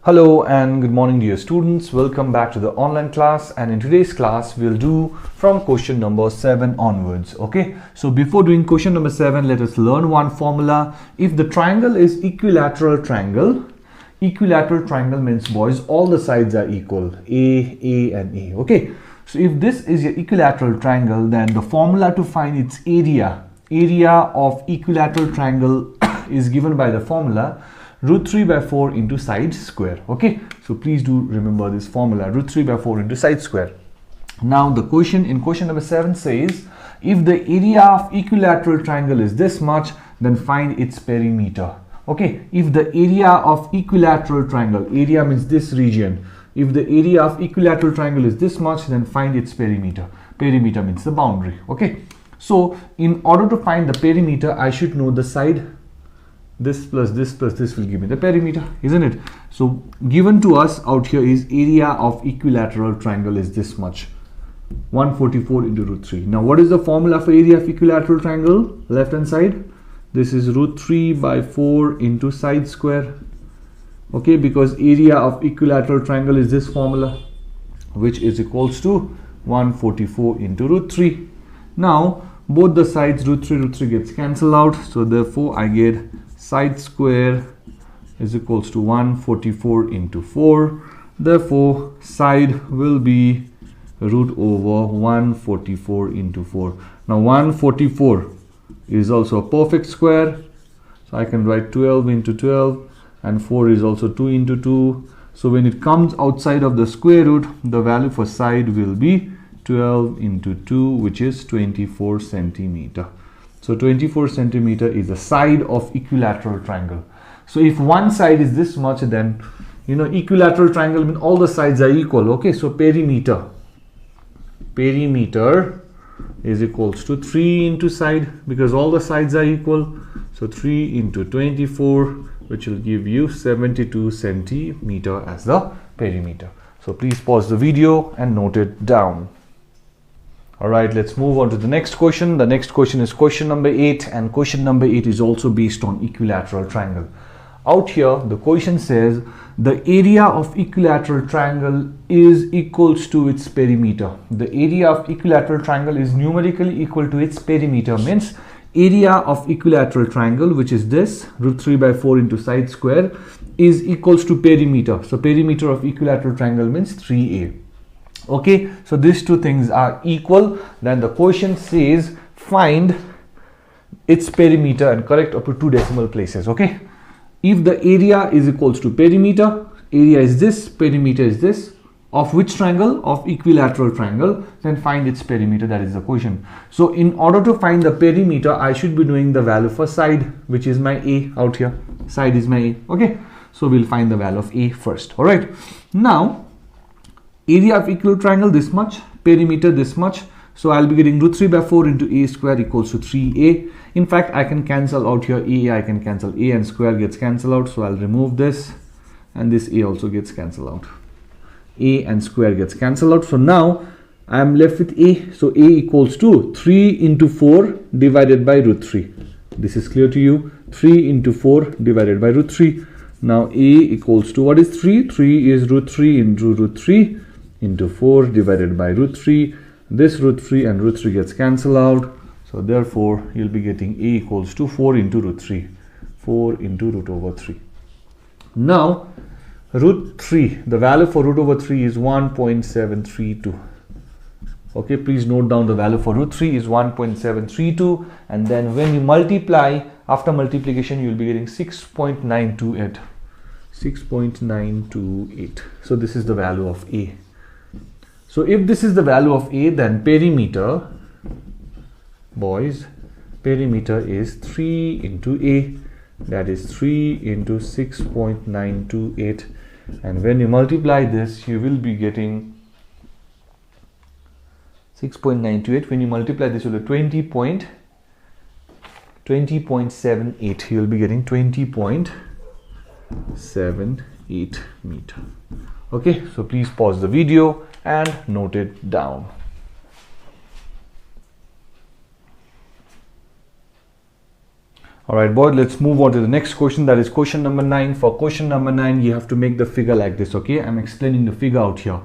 Hello and good morning dear students. Welcome back to the online class, and in today's class we'll do from question number 7 onwards. Okay, so before doing question number 7, let us learn one formula. If the triangle is equilateral triangle means, boys, all the sides are equal, A and A. Okay, so if this is your equilateral triangle, then the formula to find its area of equilateral triangle is given by the formula √3/4 into side square. Okay, so please do remember this formula, √3/4 into side square. Now the question in question number 7 says, if the area of equilateral triangle is this much, then find its perimeter. Okay, if the area of equilateral triangle, area means this region, if the area of equilateral triangle is this much, then find its perimeter. Perimeter means the boundary. Okay, so in order to find the perimeter, I should know the side. This plus this will give me the perimeter, isn't it? So given to us out here is area of equilateral triangle is this much, 144 into √3. Now what is the formula for area of equilateral triangle? Left hand side, this is √3/4 into side square. Okay, because area of equilateral triangle is this formula, which is equals to 144 into √3. Now both the sides, √3 gets cancelled out, so therefore I get side square is equals to 144 into 4. Therefore side will be √144 into 4. Now 144 is also a perfect square, so I can write 12 into 12, and 4 is also 2 into 2. So when it comes outside of the square root, the value for side will be 12 into 2, which is 24 centimeter. So 24 centimeter is the side of equilateral triangle. So if one side is this much, then equilateral triangle means all the sides are equal. Okay, so perimeter is equals to 3 into side, because all the sides are equal. So 3 into 24, which will give you 72 centimeter as the perimeter. So please pause the video and note it down. Alright, let's move on to the next question. The next question is question number 8, and question number 8 is also based on equilateral triangle. Out here the question says the area of equilateral triangle is equals to its perimeter. The area of equilateral triangle is numerically equal to its perimeter, means area of equilateral triangle, which is this √3/4 into side square, is equals to perimeter. So perimeter of equilateral triangle means 3a. Okay, so these two things are equal. Then the question says find its perimeter and correct up to 2 decimal places. Okay, if the area is equals to perimeter, area is this, perimeter is this, of which triangle? Of equilateral triangle, then find its perimeter. That is the question. So in order to find the perimeter, I should be knowing the value for side, which is my a out here. Side is my a. Okay, so we'll find the value of a first. All right, now area of equilateral triangle this much, perimeter this much, so I'll be getting √3/4 into a square equals to 3a. In fact, I can cancel out here a, I can cancel a, and square gets cancelled out, so I'll remove this, and this a also gets cancelled out. A and square gets cancelled out, so now I am left with a. So a equals to 3 into 4 divided by √3. This is clear to you? 3 into 4 divided by √3. Now a equals to, what is 3? 3 is √3 into √3 into 4 divided by √3. This √3 and √3 gets cancelled out, so therefore you'll be getting a equals to 4 into √3, 4 into √3. Now √3, the value for √3 is 1.732. okay, please note down the value for √3 is 1.732, and then when you multiply, after multiplication you'll be getting 6.928. 6.928. So this is the value of a. So if this is the value of a, then perimeter, boys, perimeter is 3 into a, that is 3 into 6.928, and when you multiply this, you will be getting 6.928. when you multiply this with 20.78, you will be getting 20.78 meter. Okay, so please pause the video and note it down. All right, boys, let's move on to the next question. That is question number 9. For question number 9, you have to make the figure like this. Okay, I'm explaining the figure out here.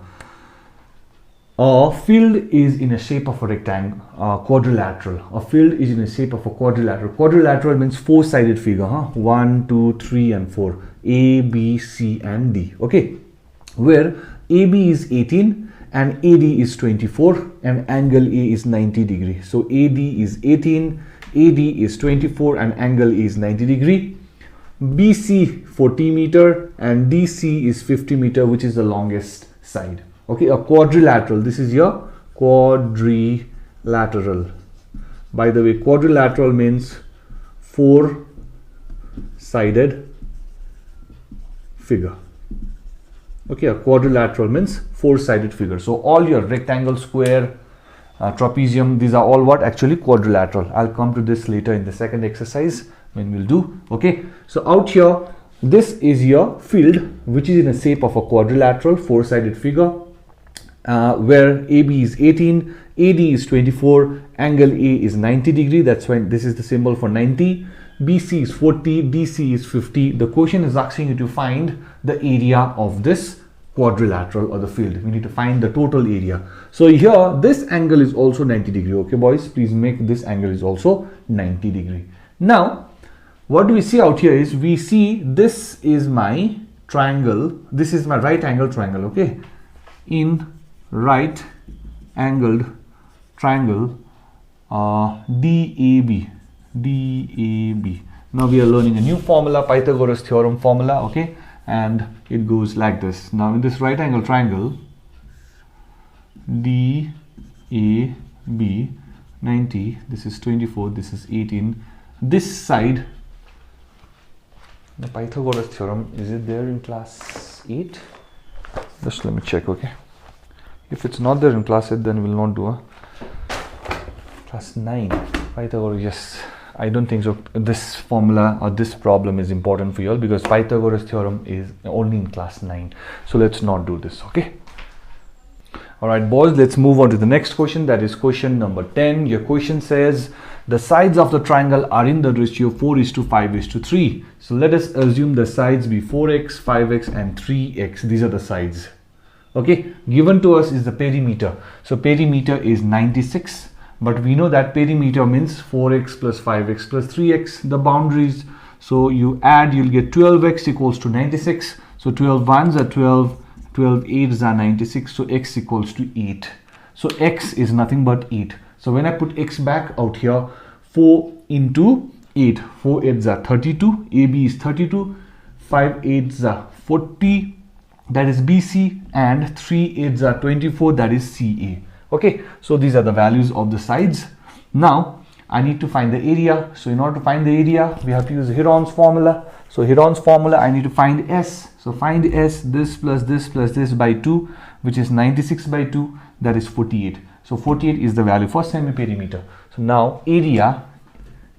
A field is in a shape of a rectangle, quadrilateral. A field is in a shape of a quadrilateral. Quadrilateral means four-sided figure, 1, 2, 3 and 4. A, B, C and D. Okay, where AB is 18 and AD is 24 and angle A is 90 degree. So AD is 18, AD is 24 and angle A is 90 degree. BC 40 meter and DC is 50 meter, which is the longest side. Okay, a quadrilateral. This is your quadrilateral. By the way, quadrilateral means four-sided figure. Okay, a quadrilateral means four-sided figure. So all your rectangle, square, trapezium, these are all what? Actually quadrilateral. I'll come to this later in the second exercise when we'll do. Okay, so out here, this is your field which is in the shape of a quadrilateral four-sided figure, where AB is 18, AD is 24, angle A is 90 degree. That's why this is the symbol for 90. BC is 40, DC is 50. The question is asking you to find the area of this quadrilateral or the field. We need to find the total area. So here this angle is also 90 degree. Okay, boys, please make this angle is also 90 degree. Now what do we see out here is we see this is my triangle. This is my right angle triangle. Okay, in right angled triangle DAB. Now we are learning a new formula, Pythagoras Theorem formula. Okay, and it goes like this. Now in this right angle triangle DAB 90, this is 24, this is 18. This side, the Pythagoras Theorem, is it there in class 8? Just let me check. Okay, if it's not there in class 8, then we'll not do a class 9. Pythagoras, yes, I don't think so. This formula or this problem is important for you all because Pythagoras Theorem is only in class 9. So let's not do this. Okay. All right, boys, let's move on to the next question. That is question number 10. Your question says the sides of the triangle are in the ratio 4:5:3. So let us assume the sides be 4x, 5x and 3x. These are the sides. Okay, given to us is the perimeter. So perimeter is 96, but we know that perimeter means 4x plus 5x plus 3x, the boundaries. So you add, you'll get 12x equals to 96. So 12 ones are 12, 12 8s are 96. So x equals to 8. So x is nothing but 8. So when I put x back out here, 4 into 8, 4 8s are 32, AB is 32, 5 8s are 40, that is BC, and 3 8s are 24, that is CA. Okay, so these are the values of the sides. Now I need to find the area. So in order to find the area, we have to use Heron's formula. So Heron's formula, I need to find S. So find S, this plus this plus this by 2, which is 96 by 2, that is 48. So 48 is the value for semi-perimeter. So now area,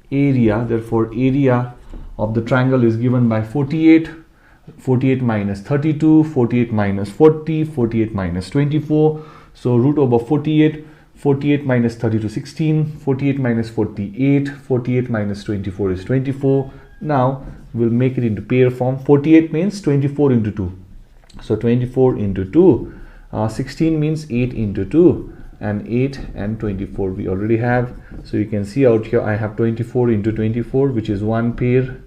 therefore area of the triangle is given by 48. 48 minus 32, 48 minus 40, 48 minus 24. So root over 48, 48 minus 32, 16, 48 minus 48, 48 minus 24 is 24. Now we'll make it into pair form. 48 means 24 into 2. So 24 into 2, 16 means 8 into 2, and 8 and 24 we already have. So you can see out here I have 24 into 24, which is one pair.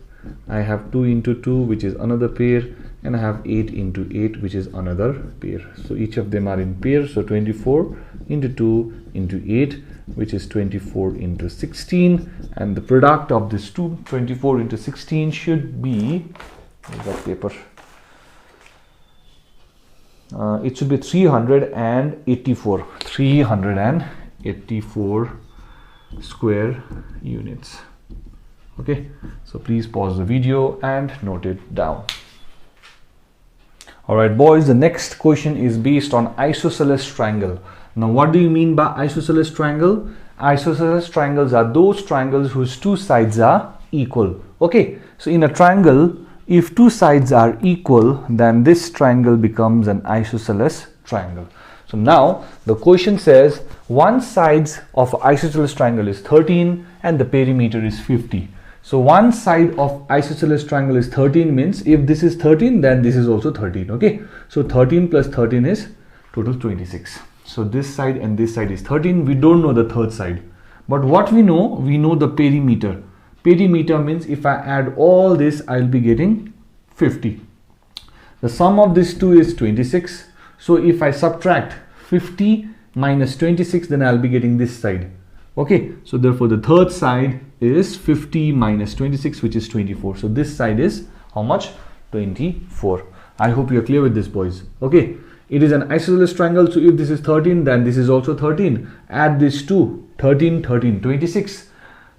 I have 2 into 2, which is another pair, and I have 8 into 8, which is another pair. So each of them are in pairs. So 24 into 2 into 8, which is 24 into 16, and the product of this 24 into 16 should be, that paper, it should be 384 square units. Okay, so please pause the video and note it down. All right, boys, the next question is based on isosceles triangle. Now what do you mean by isosceles triangle? Isosceles triangles are those triangles whose two sides are equal. Okay, so in a triangle, if two sides are equal, then this triangle becomes an isosceles triangle. So now the question says one side of isosceles triangle is 13 and the perimeter is 50. So one side of isosceles triangle is 13, means if this is 13, then this is also 13. Okay, so 13 plus 13 is total 26. So this side and this side is 13. We don't know the third side, but what we know the perimeter. Perimeter means if I add all this, I'll be getting 50. The sum of these two is 26. So if I subtract 50 minus 26, then I'll be getting this side. Okay, so therefore the third side is 50 minus 26, which is 24. So this side is how much? 24. I hope you're clear with this, boys. Okay, it is an isosceles triangle. So if this is 13, then this is also 13. Add these two, 13, 13, 26.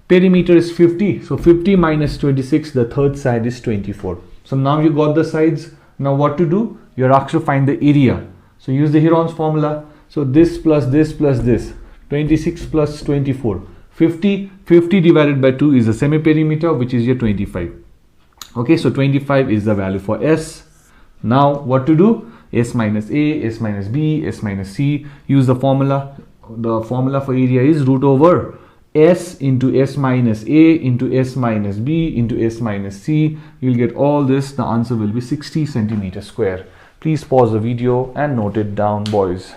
Perimeter is 50. So 50 minus 26, the third side is 24. So now you got the sides. Now what to do? You're asked to find the area. So use the Heron's formula. So this plus this plus this. 26 plus 24. 50 divided by 2 is the semi-perimeter, which is your 25. Okay, so 25 is the value for S. Now what to do? S minus A, S minus B, S minus C. Use the formula. The formula for area is root over S into S minus A into S minus B into S minus C. You'll get all this. The answer will be 60 centimeters square. Please pause the video and note it down, boys.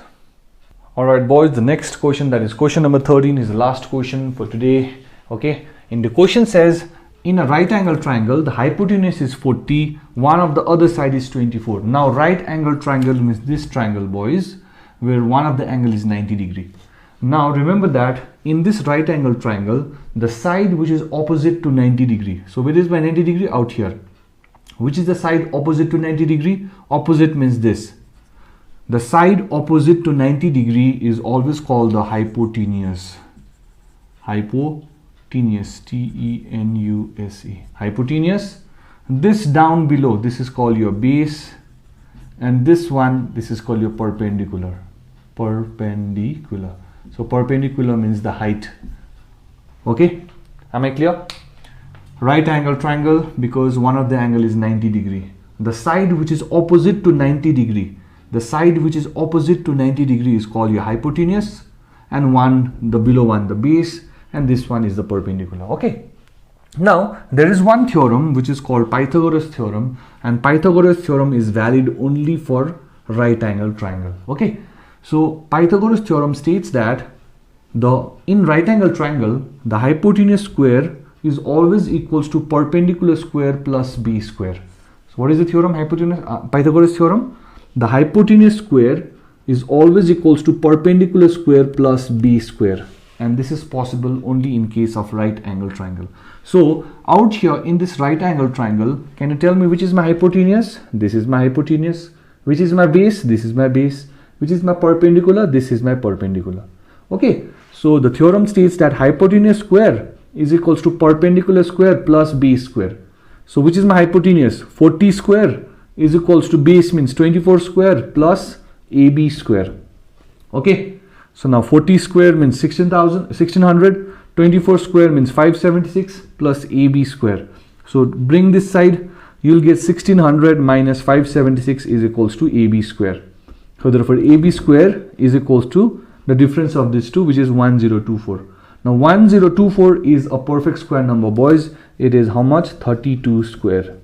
Alright, boys, the next question, that is question number 13, is the last question for today. Okay, and the question says, in a right angle triangle, the hypotenuse is 40, one of the other side is 24. Now right angle triangle means this triangle, boys, where one of the angle is 90 degree. Now remember that in this right angle triangle, the side which is opposite to 90 degree. So where is my 90 degree? Out here. Which is the side opposite to 90 degree? Opposite means this. The side opposite to 90 degree is always called the hypotenuse. Hypotenuse, T-E-N-U-S-E. Hypotenuse. This down below, this is called your base, and this one, this is called your perpendicular. Perpendicular. So perpendicular means the height. Okay, am I clear? Right angle triangle, because one of the angle is 90 degree. The side which is opposite to 90 degree. The side which is opposite to 90 degree is called your hypotenuse, and the below one, the base, and this one is the perpendicular. Okay. Now there is one theorem which is called Pythagoras Theorem, and Pythagoras Theorem is valid only for right angle triangle. Okay. So Pythagoras Theorem states that in right angle triangle, the hypotenuse square is always equals to perpendicular square plus base square. So what is the theorem? Pythagoras Theorem. The hypotenuse square is always equals to perpendicular square plus base square, and this is possible only in case of right angle triangle. So out here in this right angle triangle, can you tell me which is my hypotenuse? This is my hypotenuse. Which is my base? This is my base. Which is my perpendicular? This is my perpendicular. Okay, so the theorem states that hypotenuse square is equals to perpendicular square plus base square. So which is my hypotenuse? 40 square is equals to base means 24 square plus AB square. Okay, so now 40 square means 1600, 24 square means 576 plus AB square. So bring this side, you'll get 1600 minus 576 is equals to AB square. So therefore AB square is equals to the difference of these two, which is 1024. Now 1024 is a perfect square number, boys. It is how much? 32 square.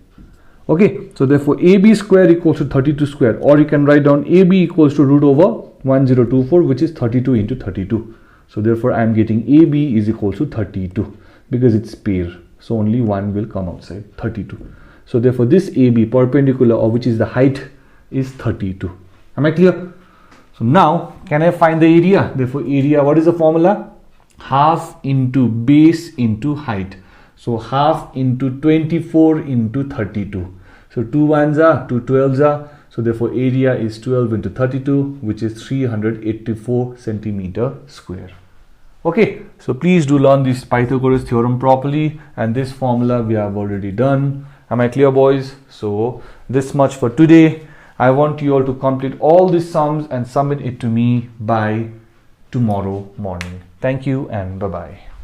Okay, so therefore AB square equals to 32 square, or you can write down AB equals to root over 1024, which is 32 into 32. So therefore I am getting AB is equals to 32 because it's pair. So only one will come outside, 32. So therefore this AB perpendicular, or which is the height, is 32. Am I clear? So now can I find the area? Therefore area, what is the formula? Half into base into height. So half into 24 into 32. So 2 ones are 2 12s are. So therefore area is 12 into 32, which is 384 centimeter square. Okay, so please do learn this Pythagoras theorem properly, and this formula we have already done. Am I clear, boys? So this much for today. I want you all to complete all these sums and submit it to me by tomorrow morning. Thank you and bye-bye.